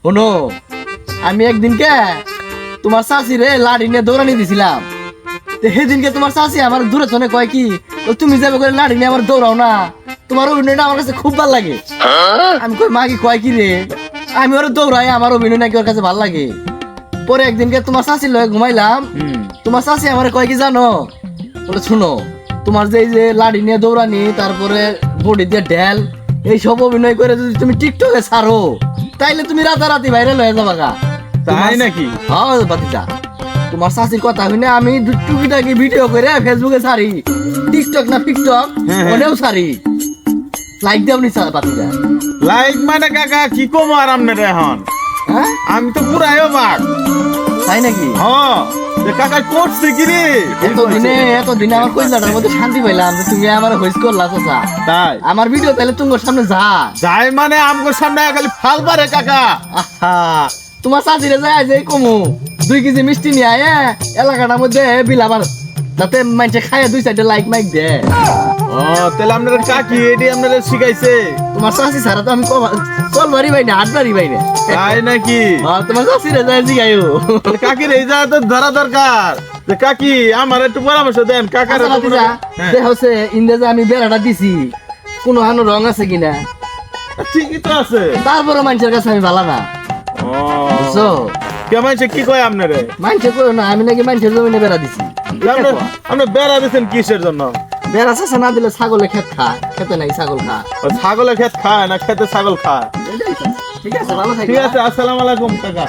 শোনো, আমি একদিনকে তোমার চাষি রে লাড়ি নিয়ে দৌড়ানি দিছিলাম। সেদিনকে তোমার চাষি আমার দূরে চনে কয় কি, তুমি যাবে করে লাড়ি নিয়ে আমার দৌড়াও না, তোমার অভিনয়টা আমার কাছে খুব ভালো লাগে। আমি কই মা কি কয় কি রে, আমি ওরা দৌড়াই, আমার অভিনয় নাকি ওর কাছে ভালো লাগে। পরে একদিনকে তোমার চাষির লয়ে ঘুমাইলাম, তোমার চাষি আমার কয় কি জানো, বলে শুনো, তোমার যে এই যে লাড়ি নিয়ে দৌড়ানি, তারপরে বডি দিয়ে ঢেল, এই সব অভিনয় করে যদি তুমি টিকটকে ছাড়ো, তাইলে তুমি রাতারাতি ভাইরাল হয়ে যাবা গা। তাই নাকি? হ্যাঁ বাতিজা, তোমার চাষির কথা শুনে আমি টুকিটাকি ভিডিও করে ফেসবুকে ছাড়ি, টিকটক না টিকটক ওনেও ছাড়ি। লাইক দেও নি বাতিজা? লাইক মানে কাকা কি কম আর আপনার এখন, হ্যাঁ আমি তো পুরাই অবাক। তাই নাকি? হ্যাঁ, যে কাকা করছে কি রে? এতদিনে আমার কইলাটার মধ্যে শান্তি পাইলাম যে তুমি আমার হইস করলা চাচা। তাই আমার ভিডিও তাহলে তোমার সামনে যা যাই মানে আমগো সামনে খালি ফাল পারে কাকা। আহা, তোমার চাষিরে যায় যে কমু 2 কেজি মিষ্টি নিয়ে আয় এলাকাটার মধ্যে বিলাবার, যাতে মানুষে খায় 2 সাইডে লাইক মাইক দে। ও তাহলে আপনার কাকি এটি আপনাদের শিখাইছে? তোমার চাষি ছাড়া তো আমি চল বাড়ি পাই না, হাট বাড়ি পাই না। তাই নাকি? তোমার চাষিরে যায় জিগাইও। তাহলে কাকির এই জায়গা তো ধরা দরকার যে কাকি আমার একটু পরামর্শ দেন কাকার। হচ্ছে ইন্দেজে আমি বেড়াটা দিছি, কোনো হানো রং আছে কিনা, ঠিকই তো আছে, তারপরে মানুষের কাছে আমি ভালো না, ও বুঝছো? কেমন কি কয় আপনারে? মানুষে কই না আমি নাকি মানুষের জমিনে বেড়া দিছি। আপনি বেড়া দিচ্ছেন কিসের জন্য? বেড়া চাষা না দিলে ছাগলে খেত খায়, খেতে নাই ছাগল খায়। ছাগলের ক্ষেত খায় না খেতে ছাগল খায়? ঠিক আছে, ভালো থাকি। ঠিক আছে, আসসালামু আলাইকুম কাকা।